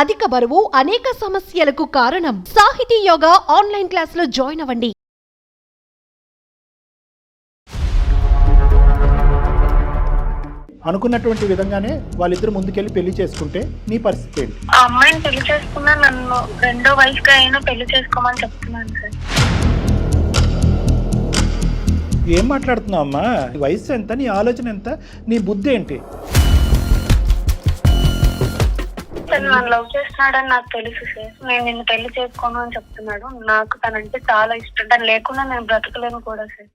అధిక బరువు అనేక సమస్యలకు కారణం. సాహితీ యోగా ఆన్లైన్ క్లాసులో జాయిన్ అవ్వండి. అనుకున్నటువంటి విధంగానే వాళ్ళిద్దరు ముందుకెళ్ళి పెళ్లి చేసుకుంటే నీ పరిస్థితి ఏంటి? ఆ అమ్మాయిని పెళ్లి చేసుకున్నా నన్ను రెండో వయసుగా అయినా పెళ్లి చేసుకోమని చెప్తున్నాను సార్. ఏం మాట్లాడుతున్నావు అమ్మా? నీ వయసు ఎంత, నీ ఆలోచన ఎంత, నీ బుద్ధి ఏంటి? తను నన్ను లవ్ చేస్తున్నాడని నాకు తెలుసు సార్. నేను నిన్ను పెళ్లి చేసుకోను అని చెప్తున్నాడు. నాకు తనంటే చాలా ఇష్టం. తను లేకుండా నేను బ్రతకలేను కూడా సార్.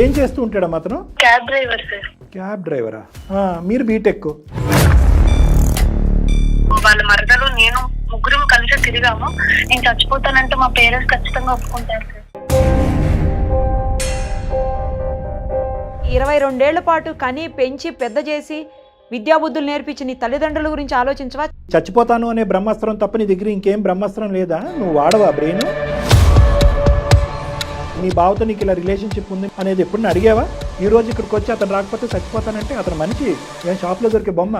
ఏం చేస్తూ ఉంటాడమ్మా అతను? Cab driver sir. క్యాబ్ డ్రైవరా? మీరు బీటెక్. వాళ్ళ మరదలు నేను ముగ్గురం కలిసి తిరిగాము. నేను చచ్చిపోతానంటే మా పేరెంట్స్ ఖచ్చితంగా ఒప్పుకుంటారు సార్. 22 ఏళ్ల పాటు కని పెంచి పెద్ద చేసి విద్యాబుద్ధులు నేర్పించి నీ తల్లిదండ్రుల గురించి ఆలోచించవా? చచ్చిపోతాను అనే బ్రహ్మాస్త్రం తప్ప నీ దగ్గర ఇంకేం బ్రహ్మాస్త్రం లేదా? నువ్వు వాడవా బ్రెయిన్? నీ బావతో నీకు ఇలా రిలేషన్షిప్ ఉంది అనేది ఎప్పుడు అడిగావా? ఈ రోజు ఇక్కడికి వచ్చి అతను రాకపోతే చచ్చిపోతానంటే అతను మనిషి ఏం షాప్లో దొరికే బొమ్మ?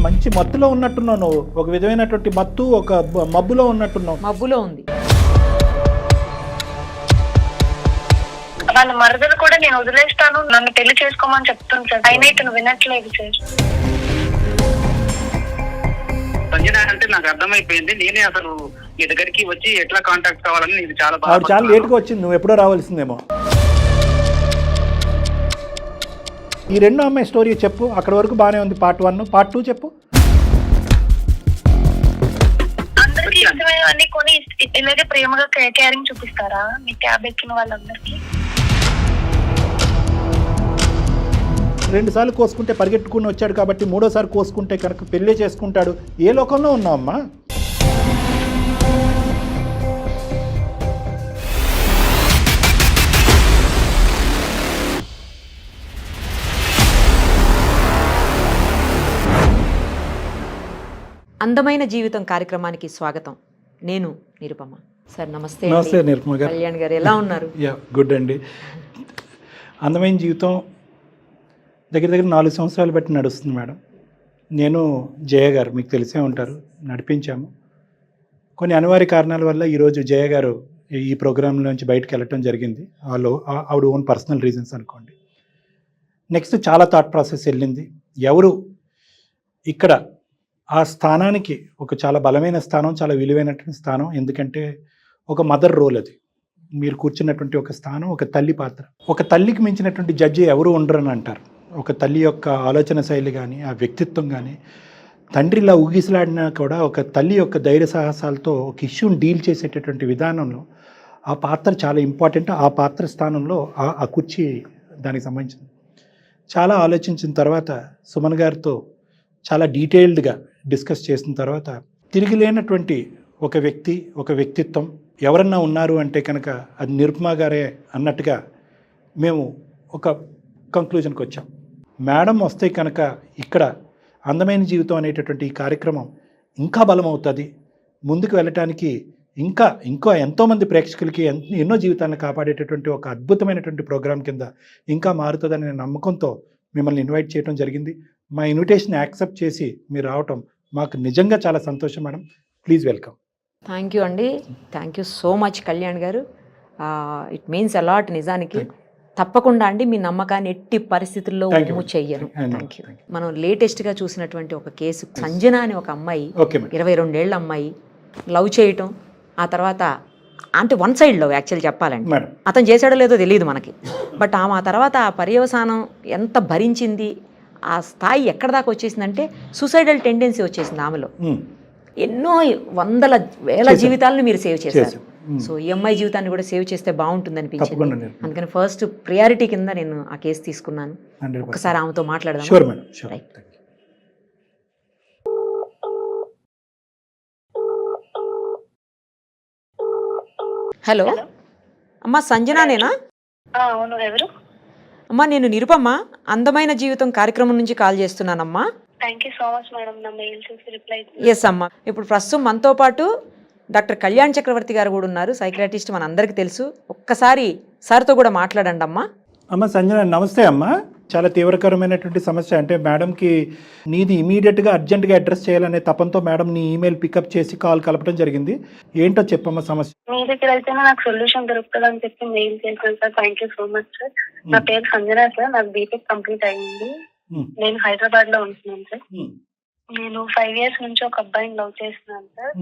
మంచి మత్తులో ఉన్నట్టున్నావు నువ్వు. ఒక విధమైనటువంటి మత్తు, ఒక మబ్బులో ఉన్నట్టున్నావు. మబ్బులో ఉంది. వాళ్ళ మరదలు కూడా నేను వదిలేస్తాను, నన్ను పెళ్లి చేసుకోమని చెప్తుంది సార్. అయినా ఇతను వినట్లేదు సార్. సంజన అంటే నాకు అర్థమైపోయింది. నేనే అసలు మీ దగ్గరికి వచ్చి ఎట్లా కాంటాక్ట్ కావాలని నేను చాలా ఆవిడ చాలా లేట్గా వచ్చింది, నువ్వు ఎప్పుడో రావాల్సిందేమో. ఈ రెండో అమ్మాయి స్టోరీ చెప్పు. అక్కడ వరకు బాగానే ఉంది. పార్ట్ 1, పార్ట్ 2 చెప్పు. అందరికి ఇష్టమైనవన్నీ కొని ఇలాగే ప్రేమగా కేరింగ్ చూపిస్తారా మీ క్యాబ్ ఎక్కిన వాళ్ళందరికీ? 2 సార్లు కోసుకుంటే పరిగెట్టుకుని వచ్చాడు కాబట్టి 3ఓసారి కోసుకుంటే కనుక పెళ్ళే చేసుకుంటాడు. ఏ లోకంలో ఉన్నావమ్మా? అందమైన జీవితం కార్యక్రమానికి స్వాగతం. నేను నిరుపమ. సార్ నమస్తే. నమస్తే నిరుపమ గారు. కళ్యాణ్ గారు ఎలా ఉన్నారు? గుడ్ అండి. అందమైన జీవితం దగ్గర 4 సంవత్సరాలు బట్టి నడుస్తుంది మేడం. నేను జయ గారు మీకు తెలిసే ఉంటారు, నడిపించాము. కొన్ని అనివార్య కారణాల వల్ల ఈరోజు జయ గారు ఈ ప్రోగ్రాంలోంచి బయటకు వెళ్ళటం జరిగింది. ఆవిడ ఓన్ పర్సనల్ రీజన్స్ అనుకోండి. నెక్స్ట్ చాలా థాట్ ప్రాసెస్ వెళ్ళింది. ఎవరు ఇక్కడ ఆ స్థానానికి ఒక చాలా బలమైన స్థానం, చాలా విలువైనటువంటి స్థానం. ఎందుకంటే ఒక మదర్ రోల్ అది. మీరు కూర్చున్నటువంటి ఒక స్థానం, ఒక తల్లి పాత్ర. ఒక తల్లికి మించినటువంటి జడ్జి ఎవరు ఉండరని అంటారు. ఒక తల్లి యొక్క ఆలోచన శైలి కానీ, ఆ వ్యక్తిత్వం కానీ, తండ్రిలా ఊగిసలాడినా కూడా ఒక తల్లి యొక్క ధైర్య సాహసాలతో ఒక ఇష్యూని డీల్ చేసేటటువంటి విధానంలో ఆ పాత్ర చాలా ఇంపార్టెంట్. ఆ పాత్ర స్థానంలో ఆ కుర్చీ దానికి సంబంధించింది. చాలా ఆలోచించిన తర్వాత సుమన్ గారితో చాలా డీటెయిల్డ్గా డిస్కస్ చేసిన తర్వాత తిరిగి లేనటువంటి ఒక వ్యక్తి, ఒక వ్యక్తిత్వం ఎవరన్నా ఉన్నారు అంటే కనుక అది నిరుపమ గారే అన్నట్టుగా మేము ఒక కంక్లూజన్కి వచ్చాం. మేడం వస్తే కనుక ఇక్కడ అందమైన జీవితం అనేటటువంటి ఈ కార్యక్రమం ఇంకా బలమవుతుంది. ముందుకు వెళ్ళటానికి ఇంకా ఎంతోమంది ప్రేక్షకులకి ఎన్నో జీవితాలను కాపాడేటటువంటి ఒక అద్భుతమైనటువంటి ప్రోగ్రాం కింద ఇంకా మారుతుందనే నమ్మకంతో మిమ్మల్ని ఇన్వైట్ చేయడం జరిగింది. మా ఇన్విటేషన్ యాక్సెప్ట్ చేసి మీరు రావటం మాకు నిజంగా చాలా సంతోషం madam. Please welcome. Thank you అండి. Thank you so much Kalyan garu. It means a lot నిజానికి. తప్పకుండా అండి, మీ నమ్మకాన్ని ఎట్టి పరిస్థితుల్లో మూవ్ చెయ్యను. Thank you. మనం లేటెస్ట్గా చూసినటువంటి ఒక కేసు, సంజన అని ఒక అమ్మాయి, 22 ఏళ్ల అమ్మాయి లవ్ చేయటం, ఆ తర్వాత అంటే వన్ సైడ్ లవ్ యాక్చువల్ చెప్పాలండి. అతను చేశాడో లేదో తెలియదు మనకి. బట్ ఆమె ఆ తర్వాత ఆ పర్యవసానం ఎంత భరించింది, ఆ స్థాయి ఎక్కడ దాకా వచ్చేసిందంటే సూసైడల్ టెండెన్సీ వచ్చేసింది ఆమెలో. ఎన్నో వందల వేల జీవితాలను మీరు సేవ్ చేశారు. సో ఈ అమ్మాయి జీవితాన్ని కూడా సేవ్ చేస్తే బాగుంటుంది అనిపించింది. అందుకని ఫస్ట్ ప్రియారిటీ కింద నేను ఆ కేసు తీసుకున్నాను. ఒకసారి ఆమెతో మాట్లాడదాం. హలో అమ్మా, సంజనానేనా? అవును, ఎవరు? అమ్మా నేను నిరుపమ్మ, అందమైన జీవితం కార్యక్రమం నుంచి కాల్ చేస్తున్నానమ్మా. Thank you so much madam, నా మెయిల్ చూసి రిప్లై. ఎస్ అమ్మా. ఇప్పుడు ప్రస్తుతం మనతో పాటు డాక్టర్ కళ్యాణ్ చక్రవర్తి గారు కూడా ఉన్నారు, సైకియాట్రిస్ట్, మన అందరికీ తెలుసు. ఒక్కసారి సార్తో కూడా మాట్లాడండి అమ్మా. అమ్మ సంజన నమస్తే అమ్మా. చాలా తీవ్రకరమైనటువంటి సమస్య. అంటే మేడంకి నీది ఇమీడియట్గా అర్జెంటుగా అడ్రస్ చేయాలనే తపంతో మేడం నీ ఈమెయిల్ పికప్ చేసి కాల్ కలపడం జరిగింది. ఏంటో చెప్పమ్మా సమస్య. మీ దగ్గర అయితేనే నాకు సొల్యూషన్ దొరుకుతుంది అని చెప్పి మెయిల్ చేశాను sir. Thank you so much sir. నా పేరు సంజన సార్. నాకు బీటెక్ కంప్లీట్ అయ్యింది. నేను హైదరాబాద్ లో ఉంటున్నాను సార్. నేను 5 years నుంచి ఒక అబ్బాయిని లవ్ చేస్తున్నాను సార్.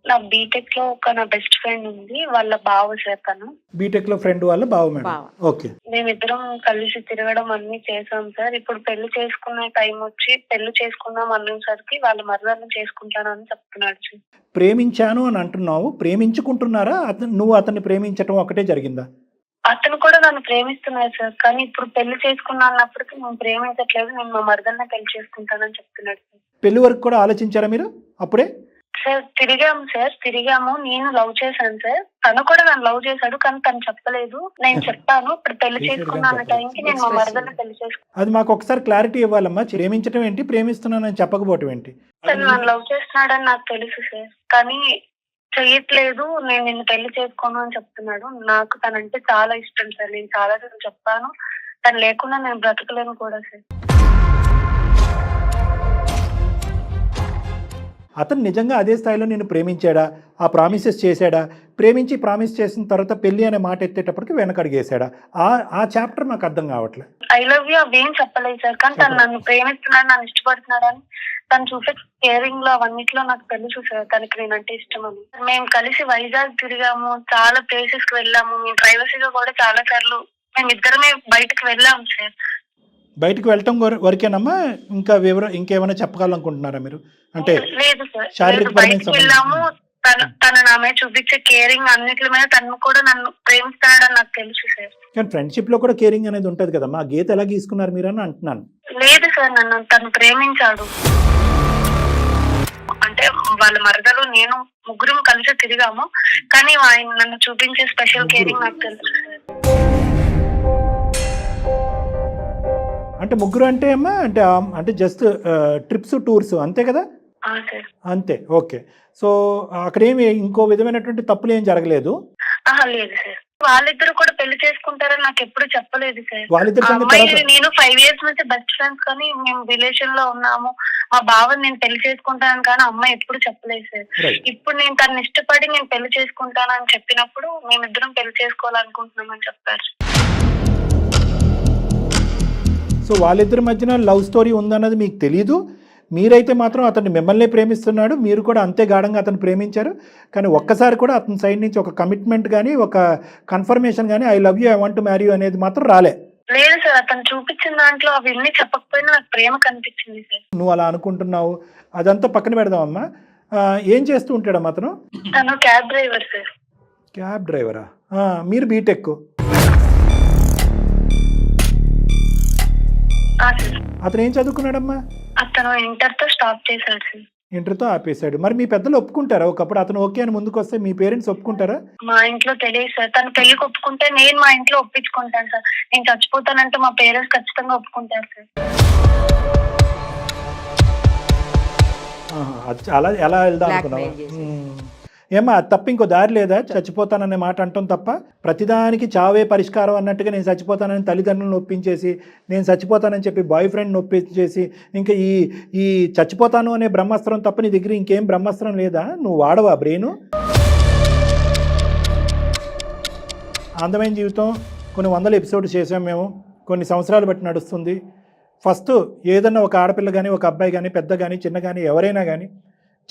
నా బీటెక్ లో నా బెస్ట్ ఫ్రెండ్ ఉంది, వాళ్ళ బావ సార్. తను బీటెక్ లో ఫ్రెండ్ వాళ్ళ బావ మేడం. ఓకే. మేమిద్దరం కలిసి తిరగడం అన్ని చేసాం సార్. ఇప్పుడు పెళ్లి చేసుకునే టైం వచ్చి పెళ్లి చేసుకుందాం అనేసరికి వాళ్ళ మరదలను చేసుకుంటానని చెప్తున్నాడు సార్. ప్రేమించాను అని అంటున్నావు, ప్రేమించుకుంటున్నారా? నువ్వు అతన్ని ప్రేమించడం ఒకటే జరిగిందా? అతను కూడా నన్ను ప్రేమిస్తున్నాడు సార్. కానీ ఇప్పుడు పెళ్లి చేసుకున్నా అన్నప్పటికీ నేను ప్రేమించట్లేదు, నేను మా మరదల్ని పెళ్లి చేసుకుంటానని చెప్తున్నాడు సార్. పెళ్లి వరకు కూడా ఆలోచించారా మీరు అప్పుడే? సార్ తిరిగాము. నేను లవ్ చేశాను సార్. తను కూడా నన్ను లవ్ చేశాడు, కానీ తను చెప్పలేదు. నేను చెప్పాను ఇప్పుడు పెళ్లి చేసుకున్నా అన్న టైంకి నేను మా మరదల్ని పెళ్లి చేసుకున్నాను. అది మాకు ఒకసారి క్లారిటీ ఇవ్వాలమ్మా. ప్రేమించడం ఏంటి, ప్రేమిస్తున్నానని చెప్పకపోవటం ఏంటి? తను నన్ను లవ్ చేస్తున్నాడని నాకు తెలుసు సార్, కానీ చెయ్యట్లేదు. నేను నిన్ను పెళ్లి చేసుకోను అని చెప్తున్నాడు. నాకు తనంటే చాలా ఇష్టం సార్. నేను చాలా చెప్పాను, తను లేకుండా నేను బ్రతకలేను కూడా సార్. అతను నిజంగా అదే స్థాయిలో నేను ప్రేమించాడా, ఆ ప్రామిసెస్ చేశాడా, ప్రేమించి ప్రామిస్ చేసిన తర్వాత పెళ్లి అనే మాట ఎత్తేటప్పటికి వెనకడిగేశాడా? ఆ చాప్టర్ నాకు అర్థం కావట్లేదు. ఐ లవ్ యూ అవేం చెప్పలేదు సార్, కానీ తను నన్ను ప్రేమిస్తున్నాడు, నన్ను ఇష్టపడుతున్నాడు అని తను చూసే కేరింగ్ లో అవన్నిట్లో నాకు తెలుసు సార్ తనకి నేనంటే ఇష్టం అని. మేము కలిసి వైజాగ్ తిరిగాము, చాలా ప్లేసెస్ కి వెళ్ళాము. మేము ప్రైవసీగా కూడా చాలా సార్లు మేమిద్దరమే బయటకు వెళ్ళాము సార్. బయటకు వెళ్ళటం వరకేనమ్మా? ఇంకా ఇంకేమైనా చెప్పాలనుకుంటున్నారా మీరు? అంటే లేదు సార్, బయటకు వెళ్ళాము. తన నా మీద చూపించే కేరింగ్ అన్నిటి మీద తను కూడా నన్ను ప్రేమిస్తున్నాడని నాకు తెలుసు సార్. కానీ ఫ్రెండ్షిప్ లో కూడా కేరింగ్ అనేది ఉంటది కదమ్మా. ఆ గీత ఎలా గీసుకున్నారు మీరు అని అంటున్నాను. లేదు సార్, తను ప్రేమించాడు. అంటే వాళ్ళ మరదలు నేను ముగ్గురం కలిసి తిరిగాము, కానీ ఆయన నన్ను చూపించే స్పెషల్ కేరింగ్ నాకు తెలుసు సార్. అంటే ముగ్గురు అంటే అమ్మా అంటే జస్ట్ ట్రిప్స్ టూర్స్ అంతే కదా? అంతే. ఓకే. సో అక్కడేమి ఇంకో విధమైనటువంటి తప్పులు ఏం జరగలేదు? లేదు సార్. వాళ్ళిద్దరు కూడా పెళ్లి చేసుకుంటారని నాకు ఎప్పుడు చెప్పలేదు సార్. నేను 5 years నుంచి బెస్ట్ ఫ్రెండ్స్, కానీ మేము రిలేషన్ లో ఉన్నాము. మా బావని నేను పెళ్లి చేసుకుంటాను కానీ అమ్మాయి ఎప్పుడు చెప్పలేదు సార్. ఇప్పుడు నేను తను ఇష్టపడి నేను పెళ్లి చేసుకుంటానని చెప్పినప్పుడు మేమిద్దరం పెళ్లి చేసుకోవాలనుకుంటున్నామని చెప్పారు. సో వాళ్ళిద్దరి మధ్యన లవ్ స్టోరీ ఉందన్నది మీకు తెలీదు. మీరైతే మాత్రం అతన్ని మిమ్మల్ని ప్రేమిస్తున్నాడు, మీరు కూడా అంతే గాఢంగా అతను ప్రేమించారు. కానీ ఒక్కసారి కూడా అతని సైడ్ నుంచి ఒక కమిట్మెంట్ కానీ ఒక కన్ఫర్మేషన్ కానీ I love you, I want to marry you అనేది మాత్రం రాలే. లేదు సార్, అతను చూపించిన దాంట్లో అవన్నీ చెప్పకపోయినా నాకు ప్రేమ కనిపించింది సార్. నువ్వు అలా అనుకుంటున్నావు, అదంతా పక్కన పెడదామమ్మా. ఏం చేస్తూ ఉంటాడమ్మా అతను? తను క్యాబ్ డ్రైవర్ సార్. క్యాబ్ డ్రైవరా? మీరు బీటెక్. అతను ఏం చదువుకున్నాడమ్మా? అతను ఇంటర్ తో స్టాప్ చేశాడు సార్. ఇంటర్తో ఆపేశాడు. మరి మీ పెద్దలు ఒప్పుకుంటారా? ఒకప్పుడు అతను ఓకే అని ముందుకు వస్తే మీ పేరెంట్స్ ఒప్పుకుంటారా? మా ఇంట్లో తెలియదు సార్. తను పెళ్లికి ఒప్పుకుంటే నేను మా ఇంట్లో ఒప్పించుకుంటాను సార్. నేను చచ్చిపోతానంటే మా పేరెంట్స్ ఖచ్చితంగా ఒప్పుకుంటారు సార్. అలా ఎలా వెళ్దాం అనుకున్నావా? ఏమా తప్ప ఇంకో దారి లేదా? చచ్చిపోతాననే మాట అంటాం తప్ప ప్రతిదానికి చావే పరిష్కారం అన్నట్టుగా నేను చచ్చిపోతానని తల్లిదండ్రులను ఒప్పించేసి, నేను చచ్చిపోతానని చెప్పి బాయ్ ఫ్రెండ్ని ఒప్పించేసి, ఇంకా ఈ చచ్చిపోతాను అనే బ్రహ్మాస్త్రం తప్ప నీ దగ్గర ఇంకేం బ్రహ్మాస్త్రం లేదా? నువ్వు వాడవా బ్రెయిన్? అందమైన జీవితం కొన్ని 100 ఎపిసోడ్స్ చేసాం మేము. కొన్ని సంవత్సరాలు బట్టి నడుస్తుంది. ఫస్ట్ ఏదన్నా ఒక ఆడపిల్ల కానీ, ఒక అబ్బాయి కానీ, పెద్ద కానీ, చిన్న కానీ, ఎవరైనా కానీ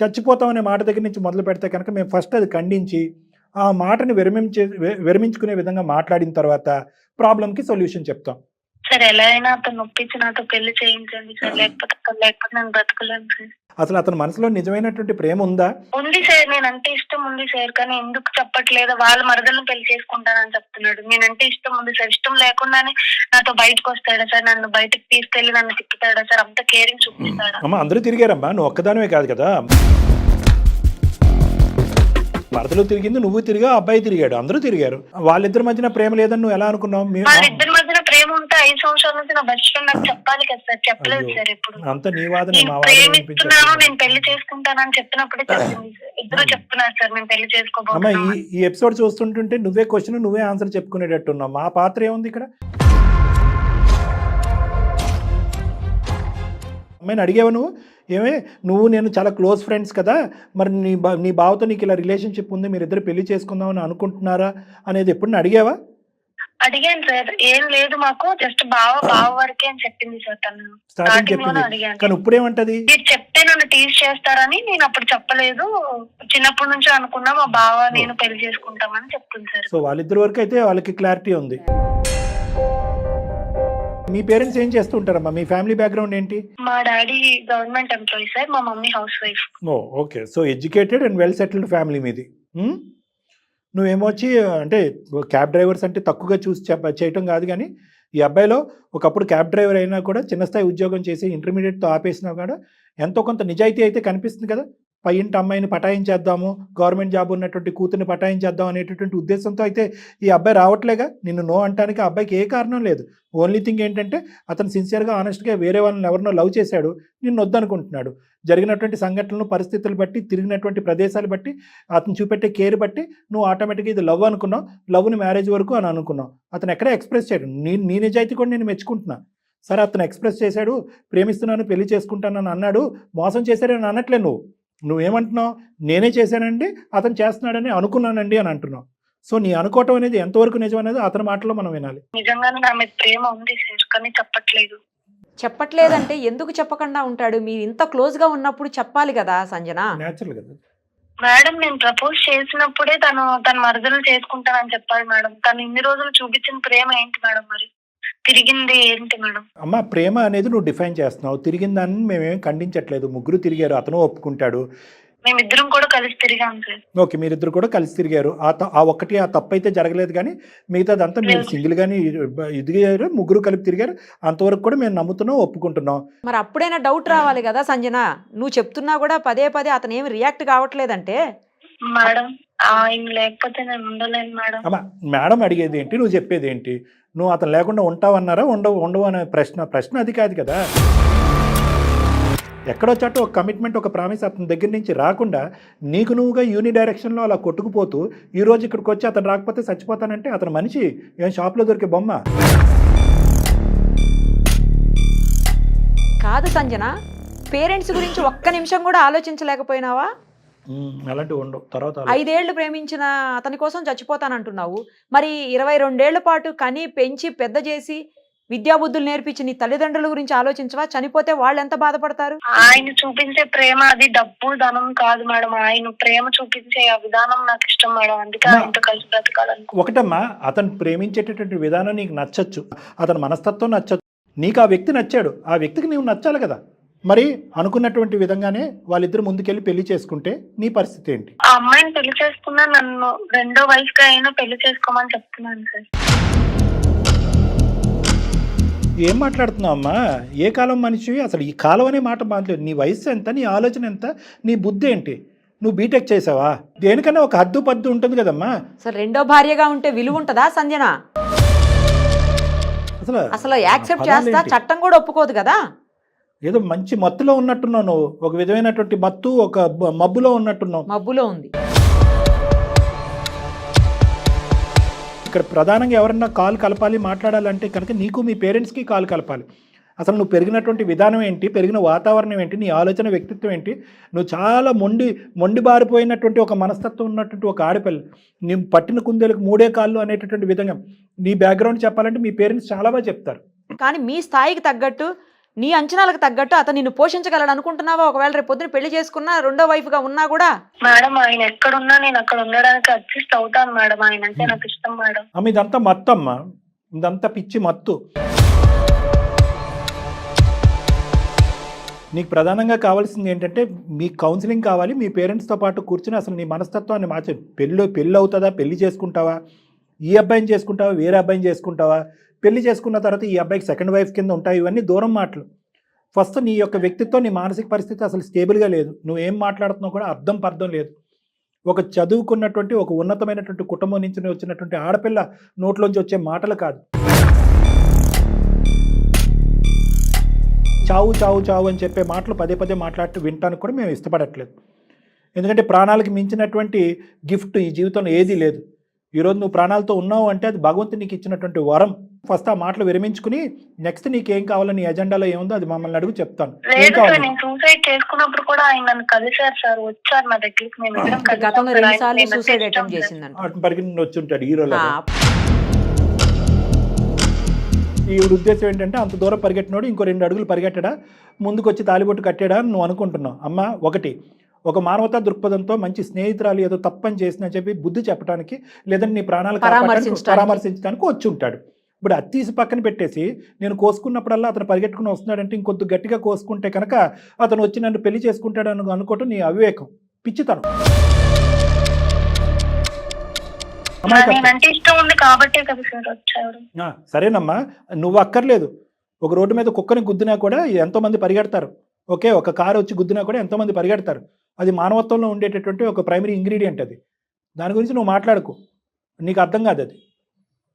చచ్చిపోతామనే మాట దగ్గర నుంచి మొదలు పెడితే కనుక మేము ఫస్ట్ అది ఖండించి ఆ మాటని విరమించుకునే విధంగా మాట్లాడిన తర్వాత ప్రాబ్లంకి సొల్యూషన్ చెప్తాం. సరే, ఎలా అయినా అతను ఒప్పించి నాతో పెళ్లి చేయించండి సార్, లేకపోతే నేను బ్రతకలేను సార్. అసలు అతని మనసులో నిజమైనటువంటి ప్రేమ ఉందా? ఉంది సార్, నేనంటే ఇష్టం ఉంది సార్. కానీ ఎందుకు చెప్పట్లేదు? వాళ్ళ మరదలను పెళ్లి చేసుకుంటానని చెప్తున్నాడు. నేనంటే ఇష్టం ఉంది సార్. ఇష్టం లేకుండానే నాతో బయటకు వస్తాడా సార్? నన్ను బయటకు తీసుకెళ్లి నన్ను తిప్పుతాడా సార్? అంత కేరింగ్ చూపిస్తాడా? అమ్మా అందరూ తిరిగారమ్మా, నువ్వు ఒక్కదానివే కాదు కదా. భర్తలు తిరిగింది, నువ్వు తిరిగా, అబ్బాయి తిరిగాడు, అందరూ తిరిగారు. వాళ్ళిద్దరి మధ్యన ప్రేమ లేదని నువ్వు ఎలా అనుకున్నావు? వాళ్ళిద్దరి మధ్యన ప్రేమ ఉంటే 5 సంవత్సరాల నుంచి నా బెస్ట్ ఫ్రెండ్ నాకు చెప్పాలి కదా సార్. చెప్పలేదు సార్. ఇప్పుడు అంత నీ వాదన. ప్రేమిస్తున్నాను, నేను పెళ్లి చేసుకుంటానని చెప్పినప్పుడే చెప్పింది సార్. ఇద్దరు చెప్తున్నారు సార్ మేము పెళ్లి చేసుకోబోతున్నాం. ఈ ఎపిసోడ్ చూస్తుంటుంటే నువ్వే క్వశ్చన్ నువ్వే ఆన్సర్ చెప్పుకునేటట్టున్నావు. మా పాత్ర ఏముంది ఇక్కడ? అమ్మాయిని అడిగావు నువ్వు, ఏమే నువ్వు నేను చాలా క్లోజ్ ఫ్రెండ్స్ కదా, మరి నీ బావతో నీకు ఇలా రిలేషన్షిప్ ఉంది, మీరిద్దరు పెళ్లి చేసుకుందామని అనుకుంటున్నారా అనేది ఎప్పుడు అడిగావా? అడిగాను సార్, ఏం లేదు మాకు జస్ట్ బావ వరకే అని చెప్పింది సార్ తను. స్టార్టింగ్ చెప్పింది, అడిగాను కానీ ఇప్పుడేమంటది? మీరు చెప్తే నన్ను టీజ్ చేస్తారని నేను అప్పుడు చెప్పలేదు, చిన్నప్పటి నుంచి అనుకున్నా మా బావ నేను పెళ్లి చేసుకుంటామని చెప్తుంది సార్. సో వాళ్ళిద్దరి వరకు అయితే వాళ్ళకి క్లారిటీ ఉంది. మీ పేరెంట్స్ ఏం చేస్తూ ఉంటారమ్మా? మీ ఫ్యామిలీ బ్యాక్గ్రౌండ్ ఏంటి? మా డాడీ గవర్నమెంట్ ఎంప్లాయీ సార్, మా mummy house wife. Okay, so educated and well settled family మీది. నువ్వేమొచ్చి అంటే క్యాబ్ డ్రైవర్స్ అంటే తక్కువగా చూసి చేయటం కాదు, కానీ ఈ అబ్బాయిలో ఒకప్పుడు క్యాబ్ డ్రైవర్ అయినా కూడా చిన్న స్థాయి ఉద్యోగం చేసి ఇంటర్మీడియట్తో ఆపేసినా కూడా ఎంతో కొంత నిజాయితీ అయితే కనిపిస్తుంది కదా. పై ఇంటి అమ్మాయిని పటాయించేద్దాము, గవర్నమెంట్ జాబ్ ఉన్నటువంటి కూతుర్ని పటాయించేద్దాం అనేటటువంటి ఉద్దేశంతో అయితే ఈ అబ్బాయి రావట్లేగా. నిన్ను నో అంటానికి ఆ అబ్బాయికి ఏ కారణం లేదు. ఓన్లీ థింగ్ ఏంటంటే అతను సిన్సియర్గా ఆనెస్ట్గా వేరే వాళ్ళని ఎవరినో లవ్ చేశాడు, నిన్ను వద్దనుకుంటున్నాడు. జరిగినటువంటి సంఘటనలు, పరిస్థితులు బట్టి, తిరిగినటువంటి ప్రదేశాలు బట్టి, అతను చూపెట్టే కేర్ బట్టి నువ్వు ఆటోమేటిక్గా ఇది లవ్ అనుకున్నావు, లవ్ని మ్యారేజ్ వరకు అని అనుకున్నావు. అతను ఎక్కడే ఎక్స్ప్రెస్ చేయడు. నీ నిజాయితీ కూడా నేను మెచ్చుకుంటున్నా. సరే, అతను ఎక్స్ప్రెస్ చేశాడు, ప్రేమిస్తున్నాను, పెళ్లి చేసుకుంటానని అన్నాడు, మోసం చేశాడని అనట్లే. నువ్వేమంటున్నావు? నేనే చేశానండి, అతను చేస్తున్నాడని అనుకున్నానండి అని అంటున్నావు. సో నీ అనుకోవటం అనేది ఎంతవరకు నిజం అనేది అతని మాటలో మనం వినాలి. నిజంగానే నా మీద ప్రేమ ఉంది సార్, కానీ చెప్పట్లేదంటే ఎందుకు చెప్పకుండా ఉంటాడు? మీరు ఇంత క్లోజ్ గా ఉన్నప్పుడు చెప్పాలి కదా సంజన. నేచురల్ కదా మేడం. నేను ప్రపోజ్ చేసినప్పుడే తన మరదలు చేసుకుంటానని చెప్పాలి మేడం. తను ఇన్ని రోజులు చూపించిన ప్రేమ ఏంటి మేడం? మరి తిరిగింది ఏంటి మేడం? అమ్మ, ప్రేమ అనేది నువ్వు డిఫైన్ చేస్తున్నావు. తిరిగిందాన్ని మేమేం ఖండించట్లేదు. ముగ్గురు తిరిగారు, అతను ఒప్పుకుంటాడు. మేమిద్దరం కూడా కలిసి తిరిగాం సార్. ఓకే, మీరిద్దరు కూడా కలిసి తిరిగారు. ఆ తప్పు అయితే జరగలేదు, కానీ మిగతాదంతా మీరు సింగిల్ గానీ ఎదిగారు, ముగ్గురు కలిపి తిరిగారు. అంతవరకు కూడా మేము నమ్ముతున్నాం, ఒప్పుకుంటున్నాం. మరి అప్పుడైనా డౌట్ రావాలి కదా సంజన. నువ్వు చెప్తున్నా కూడా పదే అతను ఏమి రియాక్ట్ కావట్లేదంటే మేడం ఆయన లేకపోతే నేను ఉండలేను మేడం. అమ్మా, మేడం అడిగేది ఏంటి, నువ్వు చెప్పేది ఏంటి? నువ్వు అతను లేకుండా ఉంటావన్నారా, ఉండవు అనే ప్రశ్న అది కాదు కదా. ఎక్కడో చోట ఒక కమిట్మెంట్, ఒక ప్రామిస్ అతని దగ్గర నుంచి రాకుండా నీకు నువ్వుగా యూని డైరెక్షన్లో అలా కొట్టుకుపోతూ ఈరోజు ఇక్కడికి వచ్చి అతను రాకపోతే చచ్చిపోతానంటే అతను మనిషి ఏం షాప్లో దొరికే బొమ్మ కాదు సంజన. పేరెంట్స్ గురించి ఒక్క నిమిషం కూడా ఆలోచించలేకపోయినావా? అలాంటివి ఉండవు. తర్వాత 5 ఏళ్లు ప్రేమించిన అతని కోసం చచ్చిపోతానంటున్నావు. మరి 22 ఏళ్ల పాటు కని పెంచి పెద్ద చేసి విద్యాబుద్ధులు నేర్పించి నీ తల్లిదండ్రుల గురించి ఆలోచించవా? చనిపోతే వాళ్ళు ఎంత బాధపడతారు? ఆయన చూపించే ప్రేమ అది డబ్బు ధనం కాదు మేడం. ఆయన ప్రేమ చూపించే ఆ విధానం నాకు ఇష్టం మేడం. అందుకే ఆయనతో కలిసి బ్రతకాలని. ఒకటమ్మా, అతను ప్రేమించేటటువంటి విధానం నీకు నచ్చచ్చు, అతని మనస్తత్వం నచ్చచ్చు, నీకు ఆ వ్యక్తి నచ్చాడు, ఆ వ్యక్తికి నీవు నచ్చాలి కదా. మరి అనుకున్నటువంటి విధంగానే వాళ్ళిద్దరు ముందుకెళ్ళి పెళ్లి చేసుకుంటే నీ పరిస్థితి ఏంటి? ఆ అమ్మాయిని పెళ్లి చేసుకున్నా నన్ను రెండో వైఫ్ గా అయినా పెళ్లి చేసుకోమని చెప్తున్నాను సార్. ఏం మాట్లాడుతున్నావు అమ్మా? ఏ కాలం మనిషి అసలు? ఈ కాలం అనే మాట మాట్లాడు. నీ వయసు ఎంత, నీ ఆలోచన ఎంత, నీ బుద్ధి ఏంటి? నువ్వు బీటెక్ చేసావా? దేనికన్నా ఒక హద్దు పద్దు ఉంటుంది కదమ్మా. అసలు రెండో భార్యగా ఉంటే విలువ ఉంటుందా సంజన? అసలు యాక్సెప్ట్ చేస్తా, చట్టం కూడా ఒప్పుకోదు కదా. ఏదో మంచి మత్తులో ఉన్నట్టున్నావు నువ్వు, ఒక విధమైనటువంటి మత్తు, ఒక మబ్బులో ఉన్నట్టున్నావు. మబ్బులో ఉంది. ఇక్కడ ప్రధానంగా ఎవరన్నా కాల్ కలపాలి, మాట్లాడాలంటే కనుక నీకు మీ పేరెంట్స్కి కాల్ కలపాలి. అసలు నువ్వు పెరిగినటువంటి విధానం ఏంటి, పెరిగిన వాతావరణం ఏంటి, నీ ఆలోచన, వ్యక్తిత్వం ఏంటి? నువ్వు చాలా మొండి బారిపోయినటువంటి ఒక మనస్తత్వం ఉన్నటువంటి ఒక ఆడపిల్ల. నీ పట్టిన కుందేలకు 3 కాళ్ళు అనేటటువంటి విధంగా నీ బ్యాక్గ్రౌండ్ చెప్పాలంటే మీ పేరెంట్స్ చాలా బాగా చెప్తారు. కానీ మీ స్థాయికి తగ్గట్టు, నీ అంచనాలకు తగ్గట్టు అతను నిన్ను పోషించగలడు అనుకుంటున్నావా? ఒకవేళ రేపు పొద్దున పెళ్లి చేసుకున్నా, రెండో వైఫ్ గా ఉన్నా కూడా మేడం ఆయన ఎక్కడున్నా నేను అక్కడ ఉండడానికి అడ్జస్ట్ అవుతాను మేడం. ఆయన అంటే నాకు ఇష్టం మేడం. ఇదంతా మత్తు అమ్మా, ఇదంతా పిచ్చి మత్తు. నీకు ప్రధానంగా కావాల్సింది ఏంటంటే మీ కౌన్సిలింగ్ కావాలి. మీ పేరెంట్స్తో పాటు కూర్చుని అసలు నీ మనస్తత్వాన్ని మార్చు. పెళ్ళి అవుతుందా, పెళ్లి చేసుకుంటావా, ఈ అబ్బాయిని చేసుకుంటావా, వేరే అబ్బాయిని చేసుకుంటావా, పెళ్లి చేసుకున్న తర్వాత ఈ అబ్బాయికి సెకండ్ వైఫ్ కింద ఉంటాయి, ఇవన్నీ దూరం మాటలు. ఫస్ట్ నీ యొక్క వ్యక్తిత్వం, నీ మానసిక పరిస్థితి అసలు స్టేబుల్గా లేదు. నువ్వేం మాట్లాడుతున్నావు కూడా అర్థం లేదు. ఒక చదువుకున్నటువంటి, ఒక ఉన్నతమైనటువంటి కుటుంబం నుంచి వచ్చినటువంటి ఆడపిల్ల నోట్లోంచి వచ్చే మాటలు కాదు. చావు అని చెప్పే మాటలు పదే మాట్లాడుతూ వినటానికి కూడా మేము ఇష్టపడట్లేదు. ఎందుకంటే ప్రాణాలకి మించినటువంటి గిఫ్ట్ ఈ జీవితంలో ఏదీ లేదు. ఈరోజు నువ్వు ప్రాణాలతో ఉన్నావు అంటే అది భగవంతుడు నీకు ఇచ్చినటువంటి వరం. ఫస్ట్ ఆ మాటలు విరమించుకుని నెక్స్ట్ నీకేం కావాలో నీ ఎజెండాలో ఏముందో అది మమ్మల్ని అడుగు, చెప్తాను. లేదు సార్, నేను సూసైడ్ చేసుకున్నప్పుడు కూడా ఆయన నన్ను కలిసారు సార్, వచ్చారు నా దగ్గరికి. మేము ఇద్దరం గతంలో 2 సార్లు సూసైడ్ అటెంప్ట్ చేసిందంట. పరిగణన వచ్చి ఉంటాడు హీరోలో. ఈవిడ ఉద్దేశం ఏంటంటే అంత దూరం పరిగెట్టినోడు ఇంకో 2 అడుగులు పరిగెట్టడా, ముందుకు వచ్చి తాలిబొట్టు కట్టాడా అని నువ్వు అనుకుంటున్నావు. అమ్మ, ఒక మానవతా దృక్పథంతో మంచి స్నేహితురాలు ఏదో తప్పని చేసినా చెప్పి బుద్ధి చెప్పడానికి, లేదంటే నీ ప్రాణాలు పరామర్శించడానికి వచ్చి ఉంటాడు. ఇప్పుడు అది తీసి పక్కన పెట్టేసి నేను కోసుకున్నప్పుడల్లా అతను పరిగెట్టుకుని వస్తున్నాడంటే ఇంకొద్ది గట్టిగా కోసుకుంటే కనుక అతను వచ్చి నన్ను పెళ్లి చేసుకుంటాడని అనుకోవటం నీ అవివేకం, పిచ్చితనం. సరేనమ్మా, నువ్వు అక్కర్లేదు. ఒక రోడ్డు మీద కుక్కని గుద్దినా కూడా ఎంతోమంది పరిగెడతారు. ఓకే, ఒక కారు వచ్చి గుద్దినా కూడా ఎంతోమంది పరిగెడతారు. అది మానవత్వంలో ఉండేటటువంటి ఒక ప్రైమరీ ఇంగ్రీడియంట్. అది దాని గురించి నువ్వు మాట్లాడుకో, నీకు అర్థం కాదు అది.